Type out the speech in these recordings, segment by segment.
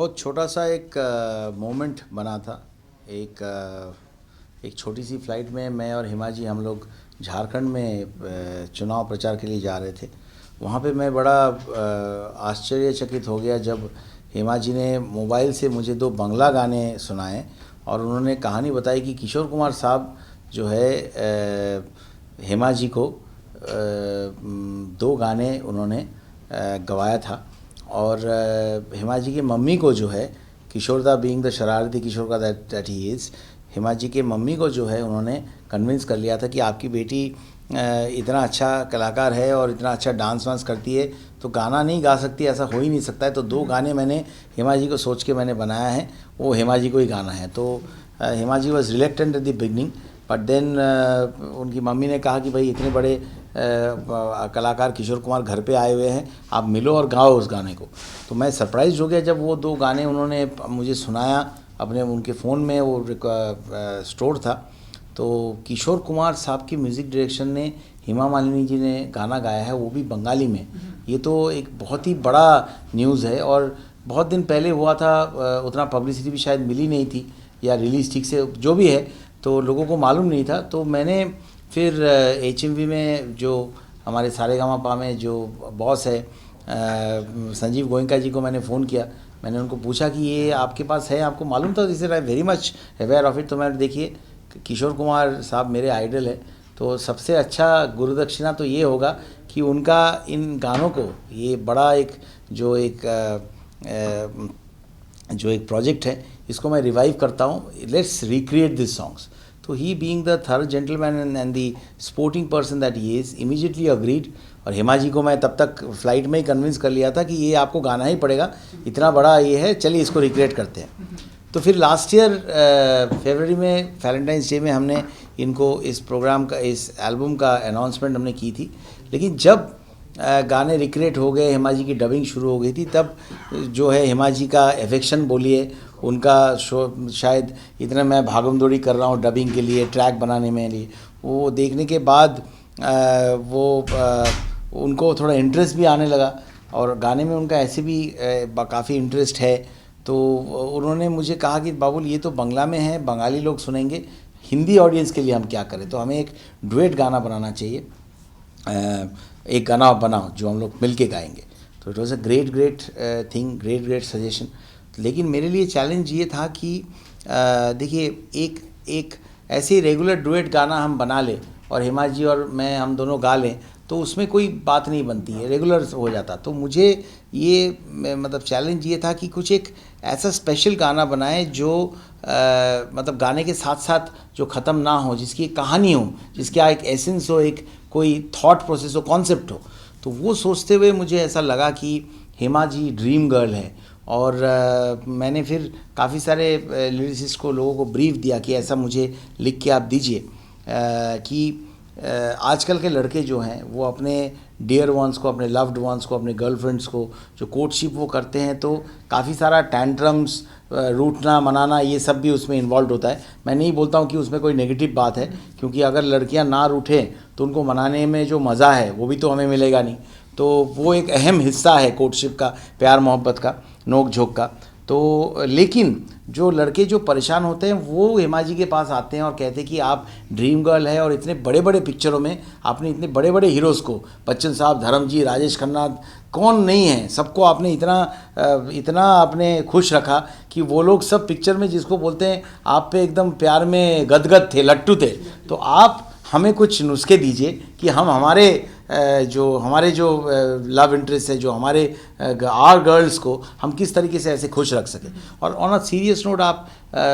बहुत छोटा सा एक मोमेंट बना था। एक छोटी सी फ़्लाइट में मैं और हिमा जी हम लोग झारखंड में चुनाव प्रचार के लिए जा रहे थे। वहाँ पे मैं बड़ा आश्चर्यचकित हो गया जब हिमा जी ने मोबाइल से मुझे दो बंगला गाने सुनाए और उन्होंने कहानी बताई कि किशोर कुमार साहब जो है हिमा जी को दो गाने उन्होंने गवाया था। और हिमा जी की मम्मी को जो है, किशोरदा बीइंग द शरारती किशोर का दैट ही इज़, हिमा जी के मम्मी को जो है उन्होंने कन्विंस कर लिया था कि आपकी बेटी इतना अच्छा कलाकार है और इतना अच्छा डांस वांस करती है तो गाना नहीं गा सकती, ऐसा हो ही नहीं सकता है। तो दो गाने मैंने हिमा जी को सोच के मैंने बनाया है, वो हिमा जी को ही गाना है। तो Hima ji was reluctant at the beginning, but then उनकी मम्मी ने कहा कि भाई इतने बड़े कलाकार किशोर कुमार घर पे आए हुए हैं, आप मिलो और गाओ उस गाने को। तो मैं सरप्राइज हो गया जब वो दो गाने उन्होंने मुझे सुनाया। अपने उनके फ़ोन में वो स्टोर था। तो किशोर कुमार साहब की म्यूज़िक डायरेक्शन ने हेमा मालिनी जी ने गाना गाया है, वो भी बंगाली में। ये तो एक बहुत ही बड़ा न्यूज़ है और बहुत दिन पहले हुआ था, उतना पब्लिसिटी भी शायद मिली नहीं थी या रिलीज़ ठीक से जो भी है, तो लोगों को मालूम नहीं था। तो मैंने फिर HMV में जो हमारे सारेगामापा में जो बॉस है संजीव गोयनका जी को मैंने फ़ोन किया। मैंने उनको पूछा कि ये आपके पास है, आपको मालूम था? This I very much aware of it. तो मैंने देखिए किशोर कुमार साहब मेरे आइडल है, तो सबसे अच्छा गुरुदक्षिणा तो ये होगा कि उनका इन गानों को, ये बड़ा एक जो एक प्रोजेक्ट है, इसको मैं रिवाइव करता हूँ। Let's recreate this songs. तो he being the third gentleman and the sporting person that he is, immediately agreed. और हेमा जी को मैं तब तक फ़्लाइट में ही कन्विंस कर लिया था कि ये आपको गाना ही पड़ेगा, इतना बड़ा ये है, चलिए इसको रिक्रिएट करते हैं। तो फिर लास्ट ईयर फरवरी में वैलेंटाइंस डे में हमने इनको इस प्रोग्राम का, इस एल्बम का अनाउंसमेंट हमने की थी। लेकिन जब गाने रिक्रिएट हो गए, हेमा जी की डबिंग शुरू हो गई थी, तब जो है हेमा जी का एफेक्शन बोलिए, उनका शो शायद इतना मैं भागम दौड़ी कर रहा हूँ डबिंग के लिए, ट्रैक बनाने में लिए, वो देखने के बाद उनको थोड़ा इंटरेस्ट भी आने लगा और गाने में उनका ऐसे भी काफ़ी इंटरेस्ट है। तो उन्होंने मुझे कहा कि बाबुल ये तो बंगला में है, बंगाली लोग सुनेंगे, हिंदी ऑडियंस के लिए हम क्या करें, तो हमें एक डुएट गाना बनाना चाहिए, एक गाना बनाओ जो हम लोग मिल के गाएंगे। तो it was a great thing, great suggestion. लेकिन मेरे लिए चैलेंज ये था कि देखिए एक ऐसे रेगुलर डुएट गाना हम बना लें और हेमा जी और मैं हम दोनों गा लें तो उसमें कोई बात नहीं बनती है, रेगुलर हो जाता। तो मुझे ये मतलब चैलेंज ये था कि कुछ एक ऐसा स्पेशल गाना बनाए जो मतलब गाने के साथ साथ जो ख़त्म ना हो, जिसकी एक कहानी हो, जिसका एक एसेंस हो, एक कोई थॉट प्रोसेस हो, कॉन्सेप्ट हो। तो वो सोचते हुए मुझे ऐसा लगा कि हेमा जी ड्रीम गर्ल है। और मैंने फिर काफ़ी सारे लिरिसिस्ट को, लोगों को ब्रीफ दिया कि ऐसा मुझे लिख के आप दीजिए कि आजकल के लड़के जो हैं वो अपने डियर वंस को, अपने लव्ड वंस को, अपने गर्लफ्रेंड्स को जो कोर्टशिप वो करते हैं, तो काफ़ी सारा टैंट्रम्स, रूठना मनाना, ये सब भी उसमें इन्वॉल्व होता है। मैं नहीं बोलता हूँ कि उसमें कोई नेगेटिव बात है, क्योंकि अगर लड़कियाँ ना रूठें तो उनको मनाने में जो मज़ा है वो भी तो हमें मिलेगा नहीं। तो वो एक अहम हिस्सा है कोर्टशिप का, प्यार मोहब्बत का, नोक झोंक का। तो लेकिन जो लड़के जो परेशान होते हैं वो हेमा जी के पास आते हैं और कहते हैं कि आप ड्रीम गर्ल है और इतने बड़े बड़े पिक्चरों में आपने इतने बड़े बड़े हीरोज़ को, बच्चन साहब, धर्म जी, राजेश खन्ना, कौन नहीं है, सबको आपने इतना आपने खुश रखा कि वो लोग सब पिक्चर में जिसको बोलते हैं आप पे एकदम प्यार में गदगद थे, लट्टू थे। तो आप हमें कुछ नुस्खे दीजिए कि हम हमारे जो लव इंटरेस्ट है, जो हमारे आर गर्ल्स को हम किस तरीके से ऐसे खुश रख सकें। और ऑन अ सीरियस नोट, आप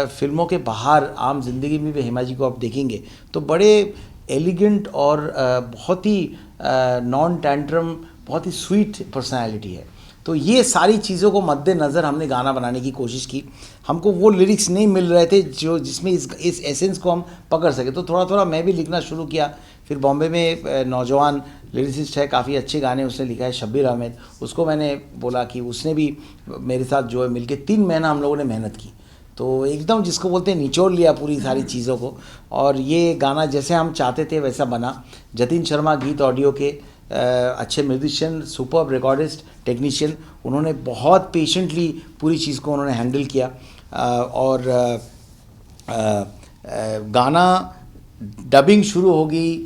फिल्मों के बाहर आम जिंदगी में भी हेमा जी को आप देखेंगे तो बड़े एलिगेंट और बहुत ही नॉन टैंट्रम, बहुत ही स्वीट पर्सनैलिटी है। तो ये सारी चीज़ों को मद्देनज़र हमने गाना बनाने की कोशिश की। हमको वो लिरिक्स नहीं मिल रहे थे जो जिसमें इस एसेंस को हम पकड़ सके। तो थोड़ा थोड़ा मैं भी लिखना शुरू किया। फिर बॉम्बे में नौजवान लिरिसिस्ट है, काफ़ी अच्छे गाने उसने लिखा है, शब्बीर अहमद, उसको मैंने बोला कि उसने भी मेरे साथ जो है मिलके 3 महीना हम लोगों ने मेहनत की। तो एकदम जिसको बोलते हैं निचोड़ लिया पूरी सारी चीज़ों को, और ये गाना जैसे हम चाहते थे वैसा बना। जतिन शर्मा गीत ऑडियो के अच्छे म्यूजिशियन, सुपर्ब रिकॉर्डिस्ट, टेक्नीशियन, उन्होंने बहुत पेशेंटली पूरी चीज़ को उन्होंने हैंडल किया। और गाना डबिंग शुरू हो गई,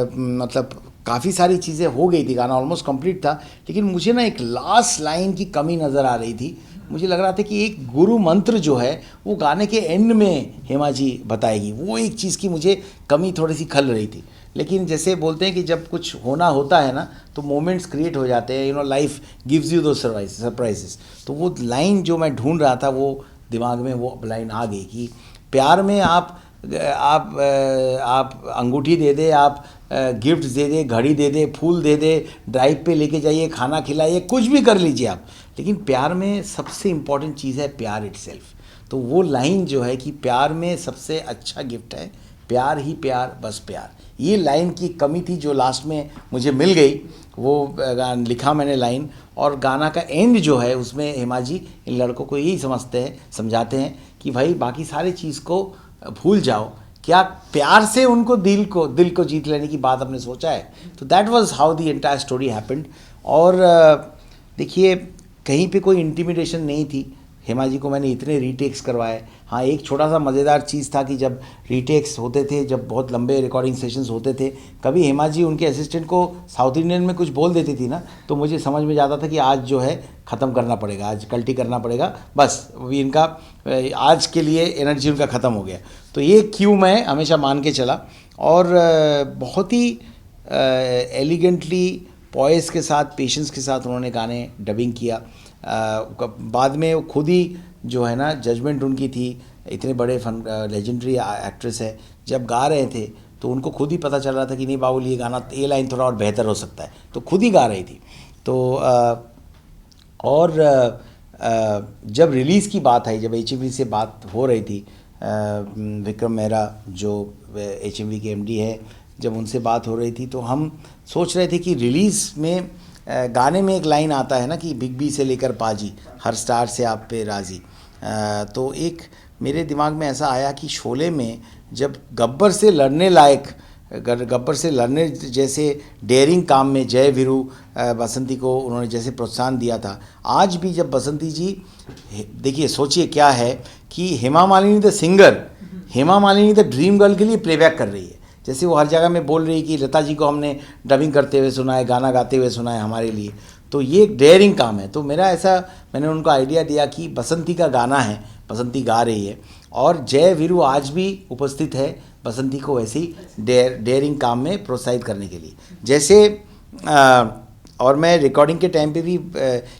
मतलब काफ़ी सारी चीज़ें हो गई थी, गाना ऑलमोस्ट कंप्लीट था, लेकिन मुझे ना एक लास्ट लाइन की कमी नज़र आ रही थी। मुझे लग रहा था कि एक गुरु मंत्र जो है वो गाने के एंड में हेमा जी बताएगी, वो एक चीज़ की मुझे कमी थोड़ी सी खल रही थी। लेकिन जैसे बोलते हैं कि जब कुछ होना होता है ना तो मोमेंट्स क्रिएट हो जाते हैं, लाइफ गिव्स यू दो सरप्राइजेस। तो वो लाइन जो मैं ढूंढ रहा था वो दिमाग में वो लाइन आ गई कि प्यार में आप अंगूठी दे दे, आप गिफ्ट दे दे, घड़ी दे दे, फूल दे दे, ड्राइव पे लेके जाइए, खाना खिलाइए, कुछ भी कर लीजिए आप, लेकिन प्यार में सबसे इम्पॉर्टेंट चीज़ है प्यार इटसेल्फ। तो वो लाइन जो है कि प्यार में सबसे अच्छा गिफ्ट है प्यार ही प्यार, बस प्यार, ये लाइन की कमी थी जो लास्ट में मुझे मिल गई। वो लिखा मैंने लाइन, और गाना का एंड जो है उसमें हेमा जी इन लड़कों को यही समझाते हैं कि भाई बाकी सारी चीज़ को भूल जाओ, क्या प्यार से उनको दिल को जीत लेने की बात आपने सोचा है। तो that was how the entire story happened. और देखिए कहीं पे कोई इंटिमिडेशन नहीं थी। हेमा जी को मैंने इतने रीटेक्स करवाए। हाँ, एक छोटा सा मज़ेदार चीज़ था कि जब रीटेक्स होते थे, जब बहुत लंबे रिकॉर्डिंग सेशंस होते थे, कभी हेमा जी उनके असिस्टेंट को साउथ इंडियन में कुछ बोल देती थी ना, तो मुझे समझ में जाता था कि आज जो है ख़त्म करना पड़ेगा, आज कल्टी करना पड़ेगा, बस भी इनका आज के लिए एनर्जी उनका ख़त्म हो गया। तो ये क्यू मैं हमेशा मान के चला, और बहुत ही एलिगेंटली पॉइस के साथ, पेशेंस के साथ उन्होंने गाने डबिंग किया। बाद में वो खुद ही जो है ना जजमेंट उनकी थी, इतने बड़े लेजेंडरी एक्ट्रेस है, जब गा रहे थे तो उनको खुद ही पता चल रहा था कि नहीं बाबुल ये गाना, ये लाइन थोड़ा और बेहतर हो सकता है, तो खुद ही गा रही थी। तो जब रिलीज़ की बात आई, जब HMV से बात हो रही थी, विक्रम मेहरा जो HMV के MD है, जब उनसे बात हो रही थी तो हम सोच रहे थे कि रिलीज़ में गाने में एक लाइन आता है ना कि बिग बी से लेकर पाजी, हर स्टार से आप पे राज़ी। तो एक मेरे दिमाग में ऐसा आया कि शोले में जब गब्बर से लड़ने लायक, गब्बर से लड़ने जैसे डेयरिंग काम में जय वीरू बसंती को उन्होंने जैसे प्रोत्साहन दिया था, आज भी जब बसंती जी, देखिए सोचिए क्या है कि Hema Malini the singer, Hema Malini the dream girl के लिए प्लेबैक कर रही है। जैसे वो हर जगह में बोल रही है कि लता जी को हमने डबिंग करते हुए सुना है, गाना गाते हुए सुना है हमारे लिए, तो ये एक डेयरिंग काम है। तो मैंने उनको आइडिया दिया कि बसंती का गाना है, बसंती गा रही है, और जय वीरू आज भी उपस्थित है बसंती को वैसे ही डेयरिंग काम में प्रोत्साहित करने के लिए। जैसे और मैं रिकॉर्डिंग के टाइम पे भी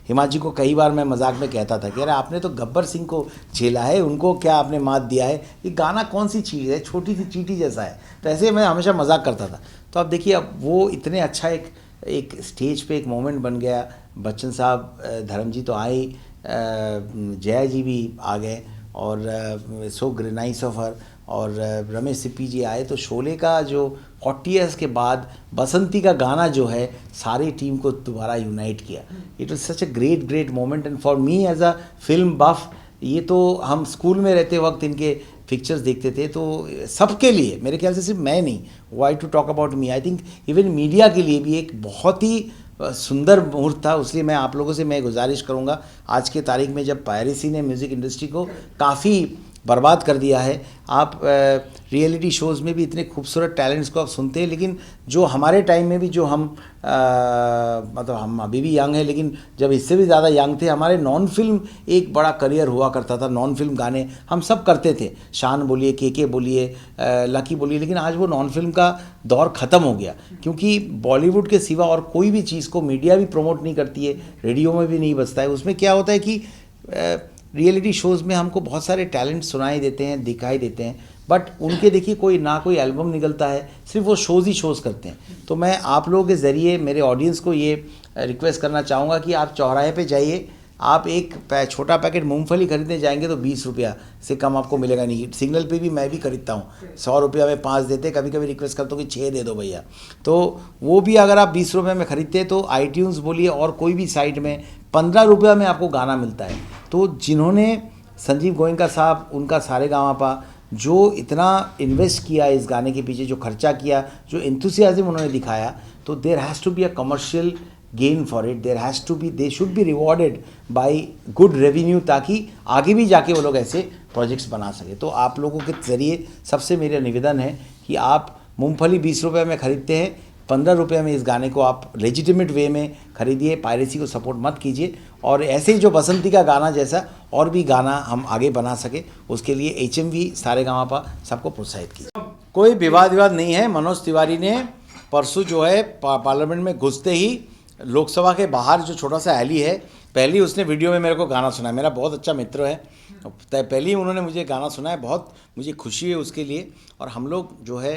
हेमा जी को कई बार मैं मजाक में कहता था कि अरे आपने तो गब्बर सिंह को झेला है, उनको क्या आपने मात दिया है, ये गाना कौन सी चीज़ है, छोटी सी चींटी जैसा है। तो ऐसे मैं हमेशा मजाक करता था। तो अब देखिए, अब वो इतने अच्छा एक स्टेज पे एक मोमेंट बन गया। बच्चन साहब, धर्म जी तो आए, जया जी भी आ गए, और सो नाइस ऑफ हर, और रमेश सिप्पी जी आए। तो शोले का जो 40 ईयर्स के बाद बसंती का गाना जो है सारी टीम को दोबारा यूनाइट किया। It was such a great moment, and for me as a film buff, ये तो हम स्कूल में रहते वक्त इनके पिक्चर्स देखते थे, तो सबके लिए, मेरे ख्याल से सिर्फ मैं नहीं, why to talk about me, I think even media के लिए भी एक बहुत ही सुंदर मुहूर्त था। इसलिए मैं आप लोगों से मैं गुजारिश करूंगा, आज के तारीख में जब पायरेसी ने म्यूज़िक इंडस्ट्री को काफ़ी बर्बाद कर दिया है, आप रियलिटी शोज़ में भी इतने खूबसूरत टैलेंट्स को आप सुनते हैं, लेकिन जो हमारे टाइम में भी जो मतलब हम अभी भी यंग हैं, लेकिन जब इससे भी ज़्यादा यंग थे, हमारे नॉन फिल्म एक बड़ा करियर हुआ करता था। नॉन फिल्म गाने हम सब करते थे, शान बोलिए, के बोलिए, लकी बोलिए, लेकिन आज वो नॉन फिल्म का दौर ख़त्म हो गया, क्योंकि बॉलीवुड के सिवा और कोई भी चीज़ को मीडिया भी प्रमोट नहीं करती है, रेडियो में भी नहीं बजता है। उसमें क्या होता है कि रियलिटी शोज़ में हमको बहुत सारे टैलेंट सुनाई देते हैं, दिखाई देते हैं, बट उनके देखिए कोई एल्बम निकलता है, सिर्फ वो शोज़ करते हैं। तो मैं आप लोगों के ज़रिए मेरे ऑडियंस को ये रिक्वेस्ट करना चाहूँगा कि आप चौराहे पे जाइए, आप एक छोटा पैकेट मूंगफली खरीदने जाएंगे तो 20 रुपया से कम आपको मिलेगा नहीं। सिग्नल पे भी मैं भी खरीदता हूँ, 100 रुपया में 5 देते, कभी कभी रिक्वेस्ट करता हूँ कि 6 दे दो भैया। तो वो भी अगर आप 20 रुपये में ख़रीदते तो iTunes बोलिए और कोई भी साइट में 15 रुपया में आपको गाना मिलता है। तो जिन्होंने संजीव गोयनका साहब, उनका सारेगामापा, जो इतना इन्वेस्ट किया इस गाने के पीछे, जो खर्चा किया, जो एंथुसियाज्म उन्होंने दिखाया, तो there has to be a commercial gain for it, there has to be, they should be rewarded by good revenue, ताकि आगे भी जाके वो लोग ऐसे प्रोजेक्ट्स बना सके। तो आप लोगों के ज़रिए सबसे मेरा निवेदन है कि आप मूंगफली 20 रुपये में ख़रीदते हैं, 15 रुपये में इस गाने को आप लेजिटिमेट वे में खरीदिए, पायरेसी को सपोर्ट मत कीजिए, और ऐसे ही जो बसंती का गाना जैसा और भी गाना हम आगे बना सके, उसके लिए HMV सारेगामापा सबको प्रोत्साहित कीजिए। कोई विवाद नहीं है। मनोज तिवारी ने परसों जो है पार्लियामेंट में घुसते ही लोकसभा के बाहर जो छोटा सा रैली है, पहली उसने वीडियो में मेरे को गाना सुना है। मेरा बहुत अच्छा मित्र है, पहले ही उन्होंने मुझे गाना सुना है, बहुत मुझे खुशी है उसके लिए। और हम लोग जो है,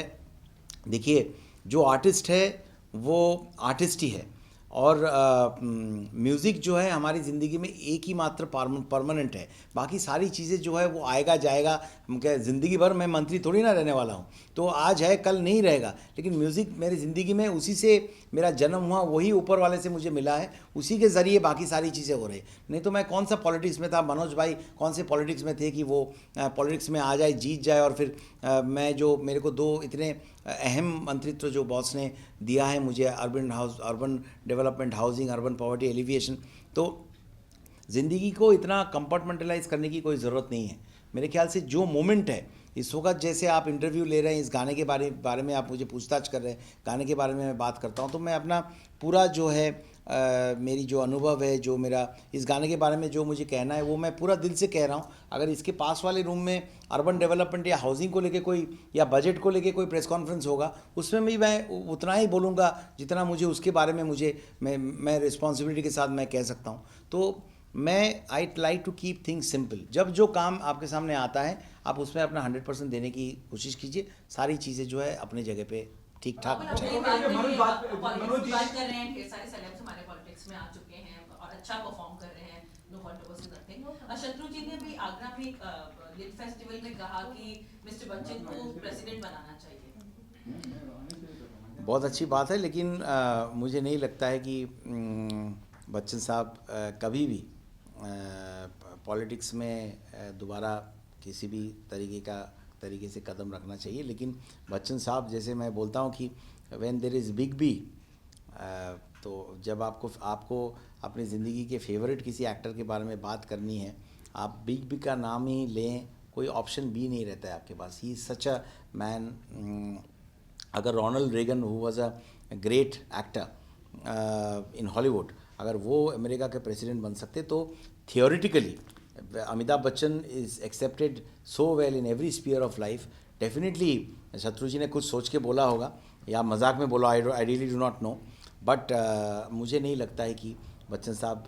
देखिए, जो आर्टिस्ट है वो आर्टिस्ट ही है, और म्यूज़िक जो है हमारी ज़िंदगी में एक ही मात्र परमानेंट है। बाकी सारी चीज़ें जो है वो आएगा जाएगा। हम क्या ज़िंदगी भर मैं मंत्री थोड़ी ना रहने वाला हूँ, तो आज है कल नहीं रहेगा, लेकिन म्यूज़िक मेरी ज़िंदगी में, उसी से मेरा जन्म हुआ, वही ऊपर वाले से मुझे मिला है, उसी के ज़रिए बाकी सारी चीज़ें हो रही। नहीं तो मैं कौन सा पॉलिटिक्स में था, मनोज भाई कौन से पॉलिटिक्स में थे कि वो पॉलिटिक्स में आ जाए, जीत जाए, और फिर मैं जो, मेरे को 2 इतने अहम मंत्रित्व जो बॉस ने दिया है मुझे, urban development, housing, urban poverty alleviation, तो ज़िंदगी को इतना कंपार्टमेंटलाइज करने की कोई ज़रूरत नहीं है। मेरे ख्याल से जो मोमेंट है इस वक्त, जैसे आप इंटरव्यू ले रहे हैं, इस गाने के बारे में आप मुझे पूछताछ कर रहे हैं, गाने के बारे में मैं बात करता हूँ, तो मैं अपना पूरा जो है मेरी जो अनुभव है, जो मेरा इस गाने के बारे में जो मुझे कहना है, वो मैं पूरा दिल से कह रहा हूँ। अगर इसके पास वाले रूम में अर्बन डेवलपमेंट या हाउसिंग को लेके कोई, या बजट को लेके कोई प्रेस कॉन्फ्रेंस होगा, उसमें भी मैं उतना ही बोलूँगा जितना मुझे उसके बारे में मैं रिस्पॉन्सिबिलिटी के साथ मैं कह सकता हूँ। तो मैं I like to keep things simple. जब जो काम आपके सामने आता है, आप उसमें अपना 100% देने की कोशिश कीजिए। सारी चीज़ें जो है अपनी जगह पे ठीक ठाक। बात कर रहे हैं, ढेर सारे सेलेब्स हमारे पॉलिटिक्स में आ चुके हैं और अच्छा परफॉर्म कर रहे हैं, नो कंट्रोवर्सी नथिंग। शत्रु जी ने भी आगरा में लिट फेस्टिवल में कहा कि मिस्टर बच्चन को प्रेसिडेंट बनाना चाहिए। बहुत अच्छी बात है, लेकिन मुझे नहीं लगता है कि बच्चन साहब कभी भी पॉलिटिक्स में दोबारा किसी भी तरीके से कदम रखना चाहिए। लेकिन बच्चन साहब, जैसे मैं बोलता हूँ कि when there is Big B, तो जब आपको अपनी ज़िंदगी के फेवरेट किसी एक्टर के बारे में बात करनी है, आप बिग बी का नाम ही लें, कोई ऑप्शन बी नहीं रहता है आपके पास। He is such a man. अगर Ronald Reagan, who was a great actor in Hollywood, अगर वो अमेरिका के प्रेसिडेंट बन सकते, तो theoretically Amitabh Bachchan is accepted so well in every sphere of life. Definitely Shatru ji ने कुछ सोच के बोला होगा या मजाक में बोला, I really do not know, but मुझे नहीं लगता है कि Bachchan sahab,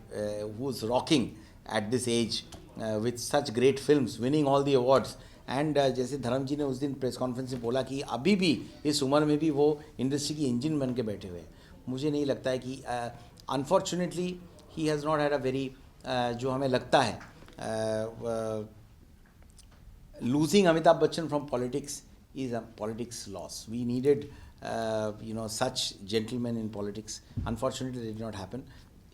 who is rocking at this age with such great films, winning all the awards, and जैसे धर्म जी ने उस दिन प्रेस कॉन्फ्रेंस में बोला कि अभी भी इस उम्र में भी वो इंडस्ट्री की इंजन बन के बैठे हुए हैं। मुझे नहीं लगता है कि unfortunately he has not had a very, जो हमें लगता है, losing Amitabh Bachchan from politics is a politics loss. We needed, such gentlemen in politics. Unfortunately, it did not happen.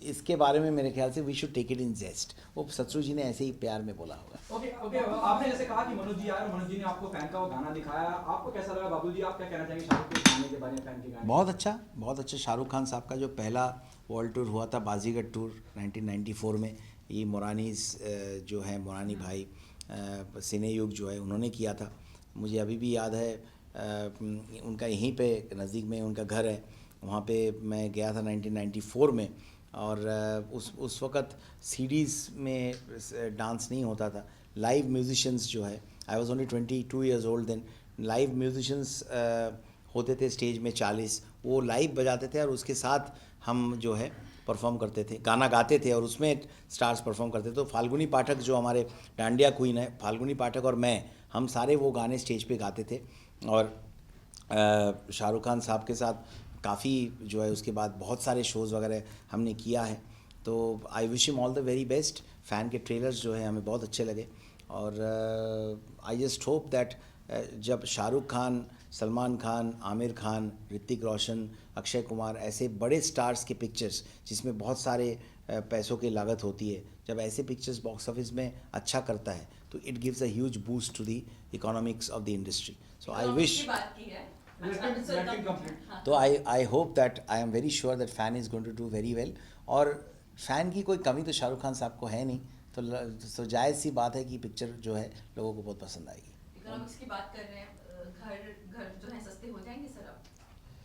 इसके बारे में मेरे ख्याल से we should take it in jest. वो शत्रु जी ने ऐसे ही प्यार में बोला होगा। ओके, आपने जैसे कहा कि मनोज जी आए और मनोज जी ने आपको फैन का वो गाना दिखाया, आपको कैसा लगा? बाबू जी, आप क्या कहना चाहेंगे शाहरुख के गाने के बारे में, फैन के गाने? बहुत अच्छा। शाहरुख खान साहब का जो पहला वर्ल्ड टूर हुआ था, बाजीगर टूर 1994 में, ये मोरानीज जो है, मोरानी भाई सिने युग जो है, उन्होंने किया था। मुझे अभी भी याद है, उनका यहीं पे नज़दीक में उनका घर है, वहाँ पे मैं गया था 1994 में। और उस वक़्त सीडीज़ में डांस नहीं होता था, लाइव म्यूजिशियंस जो है, I was only 22 years old then, live musicians होते थे स्टेज में 40, वो लाइव बजाते थे और उसके साथ हम जो है परफॉर्म करते थे, गाना गाते थे और उसमें स्टार्स परफॉर्म करते थे। तो फाल्गुनी पाठक जो हमारे डांडिया क्वीन है, फाल्गुनी पाठक और मैं, हम सारे वो गाने स्टेज पे गाते थे। और शाहरुख खान साहब के साथ काफ़ी जो है उसके बाद बहुत सारे शोज़ वगैरह हमने किया है। तो I wish him all the very best. Fan के ट्रेलर्स जो है हमें बहुत अच्छे लगे, और आई जस्ट होप दैट जब शाहरुख खान, सलमान खान, आमिर खान, ऋतिक रोशन, अक्षय कुमार, ऐसे बड़े स्टार्स के पिक्चर्स जिसमें बहुत सारे पैसों की लागत होती है, जब ऐसे पिक्चर्स बॉक्स ऑफिस में अच्छा करता है, तो it gives a huge boost to the economics of the industry. So I wish, Elected complete. तो I hope that I am very sure that fan is going to do very well. और fan की कोई कमी तो शाहरुख खान साहब को है नहीं, तो जायज़ सी बात है कि पिक्चर जो है लोगों को बहुत पसंद आएगी। इकोनॉमिक्स की बात कर रहे हैं, घर जो है सस्ते हो जाएंगे सर अब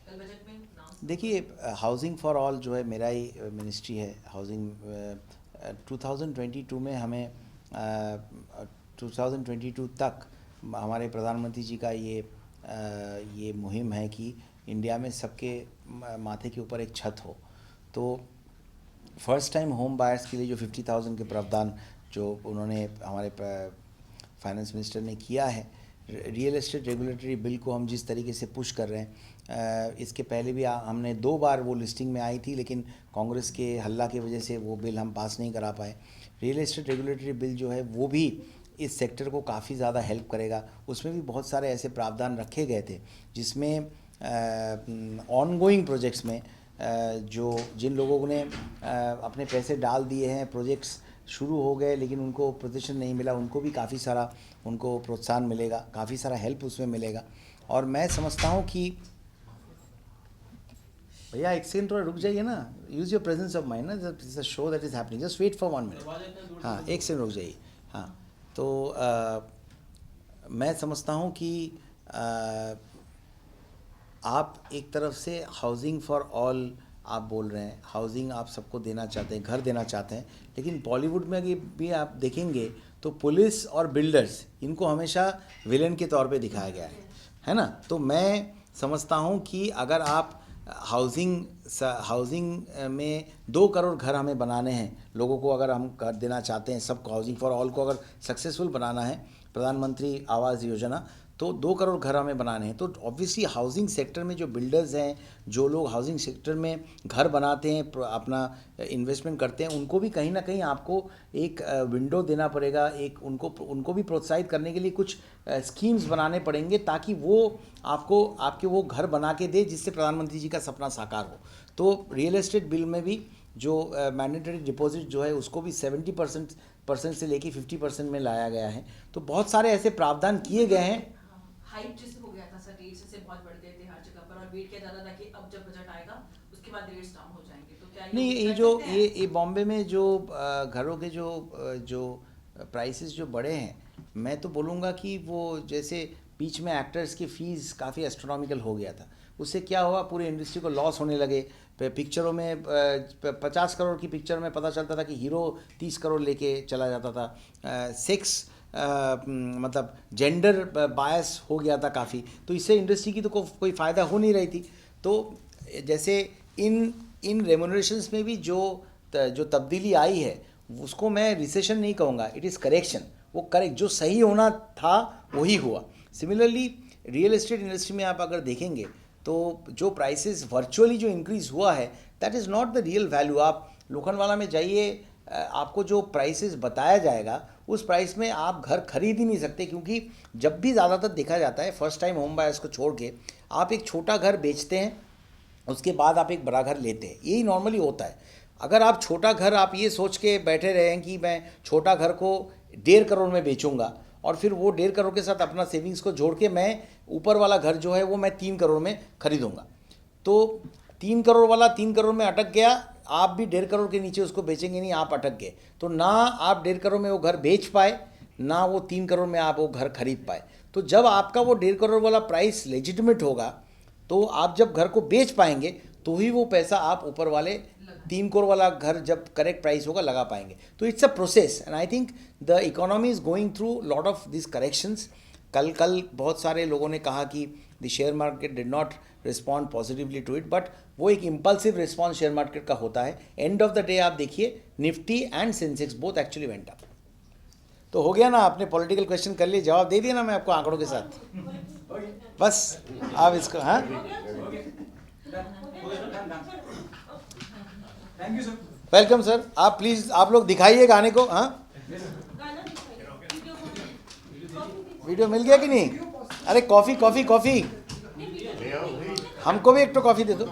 कल बजट में announce- देखिए, हाउसिंग फॉर ऑल जो है मेरा ही मिनिस्ट्री है। हाउसिंग 2022 में हमें 2022 तक हमारे प्रधानमंत्री जी का ये मुहिम है कि इंडिया में सबके माथे के ऊपर एक छत हो। तो फर्स्ट टाइम होम बायर्स के लिए जो 50,000 के प्रावधान जो उन्होंने हमारे फाइनेंस मिनिस्टर ने किया है, रियल एस्टेट रेगुलेटरी बिल को हम जिस तरीके से पुश कर रहे हैं, इसके पहले भी हमने 2 बार वो लिस्टिंग में आई थी, लेकिन कांग्रेस के हल्ला की वजह से वो बिल हम पास नहीं करा पाए। रियल एस्टेट रेगुलेटरी बिल जो है वो भी इस सेक्टर को काफ़ी ज़्यादा हेल्प करेगा। उसमें भी बहुत सारे ऐसे प्रावधान रखे गए थे जिसमें ऑनगोइंग प्रोजेक्ट्स में जो जिन लोगों ने अपने पैसे डाल दिए हैं, प्रोजेक्ट्स शुरू हो गए लेकिन उनको पोजीशन नहीं मिला, उनको भी काफ़ी सारा उनको प्रोत्साहन मिलेगा, काफ़ी सारा हेल्प उसमें मिलेगा। और मैं समझता हूँ कि भैया एक सेकंड थोड़ा रुक जाइए ना, use your presence of mind ना, it's a show that is happening, just wait for 1 minute. हाँ, एक सेकंड रुक जाइए। हाँ, तो मैं समझता हूँ कि आप एक तरफ से हाउसिंग फॉर ऑल आप बोल रहे हैं, हाउसिंग आप सबको देना चाहते हैं, घर देना चाहते हैं, लेकिन बॉलीवुड में अगर भी आप देखेंगे तो पुलिस और बिल्डर्स इनको हमेशा विलेन के तौर पे दिखाया गया है ना। तो मैं समझता हूँ कि अगर आप हाउसिंग में 2 करोड़ घर हमें बनाने हैं, लोगों को अगर हम घर देना चाहते हैं, सबको हाउसिंग फॉर ऑल को अगर सक्सेसफुल बनाना है, प्रधानमंत्री आवास योजना, तो 2 करोड़ घर हमें बनाने हैं। तो ऑब्वियसली हाउसिंग सेक्टर में जो बिल्डर्स हैं, जो लोग हाउसिंग सेक्टर में घर बनाते हैं, अपना इन्वेस्टमेंट करते हैं, उनको भी कहीं ना कहीं आपको एक विंडो देना पड़ेगा, एक उनको भी प्रोत्साहित करने के लिए कुछ स्कीम्स बनाने पड़ेंगे ताकि वो आपको आपके वो घर बना के दे जिससे प्रधानमंत्री जी का सपना साकार हो। तो रियल एस्टेट बिल में भी जो मैंडेटरी डिपॉजिट जो है उसको भी 70% से लेके 50% में लाया गया है। तो बहुत सारे ऐसे प्रावधान किए गए हैं। हाइप जैसे हो गया था सर, रेट्स से बहुत बढ़ गए थे हर जगह पर, और वेट किया जा रहा था कि अब जब बजट आएगा उसके बाद रेट्स डाउन हो जाएंगे। तो क्या नहीं, ये बॉम्बे में जो घरों के जो प्राइसेस जो बढ़े हैं, मैं तो बोलूँगा कि वो जैसे बीच में एक्टर्स की फ़ीस काफ़ी एस्ट्रोनॉमिकल हो गया था, उससे क्या हुआ, पूरी इंडस्ट्री को लॉस होने लगे। पिक्चरों में 50 करोड़ की पिक्चर में पता चलता था कि हीरो 30 करोड़ लेके चला जाता था। सेक्स मतलब जेंडर बायस हो गया था काफ़ी, तो इससे इंडस्ट्री की तो कोई फ़ायदा हो नहीं रही थी। तो जैसे इन रेम्यूनरेशंस में भी जो तब्दीली आई है उसको मैं रिसेशन नहीं कहूँगा, इट इज़ करेक्शन। वो करेक्ट, जो सही होना था वही हुआ। सिमिलरली रियल एस्टेट इंडस्ट्री में आप अगर देखेंगे तो जो प्राइसेस वर्चुअली जो इंक्रीज़ हुआ है, that is not the real value. आप लोखंडवाला में जाइए, आपको जो प्राइसेस बताया जाएगा उस प्राइस में आप घर खरीद ही नहीं सकते, क्योंकि जब भी ज़्यादातर देखा जाता है फर्स्ट टाइम होम बायर्स को छोड़ के आप एक छोटा घर बेचते हैं, उसके बाद आप एक बड़ा घर लेते हैं, यही नॉर्मली होता है। अगर आप छोटा घर आप ये सोच के बैठे रहें कि मैं छोटा घर को 1.5 करोड़ में बेचूंगा और फिर वो 1.5 करोड़ के साथ अपना सेविंग्स को जोड़ के मैं ऊपर वाला घर जो है वो मैं 3 करोड़ में खरीदूंगा, तो 3 करोड़ वाला 3 करोड़ में अटक गया, आप भी 1.5 करोड़ के नीचे उसको बेचेंगे नहीं, आप अटक गए। तो ना आप 1.5 करोड़ में वो घर बेच पाए, ना वो 3 करोड़ में आप वो घर खरीद पाए। तो जब आपका वो 1.5 करोड़ वाला प्राइस लेजिटिमेट होगा, तो आप जब घर को बेच पाएंगे तो ही वो पैसा आप ऊपर वाले 3 करोड़ वाला घर जब करेक्ट प्राइस होगा लगा पाएंगे। तो it's a process and I think the economy is going through lot of this corrections. कल बहुत सारे लोगों ने कहा कि the share market did not respond positively to it, but वो एक इम्पल्सिव रिस्पॉन्स शेयर मार्केट का होता है। एंड ऑफ द डे आप देखिए Nifty and Sensex both actually went up. तो हो गया ना, आपने पॉलिटिकल क्वेश्चन कर लिए, जवाब दे दिया ना मैं आपको आंकड़ों के साथ, बस आप इसको। हाँ, thank you sir. Welcome sir. आप प्लीज़ आप लोग दिखाइए गाने को। हाँ, वीडियो मिल गया कि नहीं? अरे कॉफ़ी कॉफ़ी कॉफ़ी, हमको भी एक तो कॉफ़ी दे दो।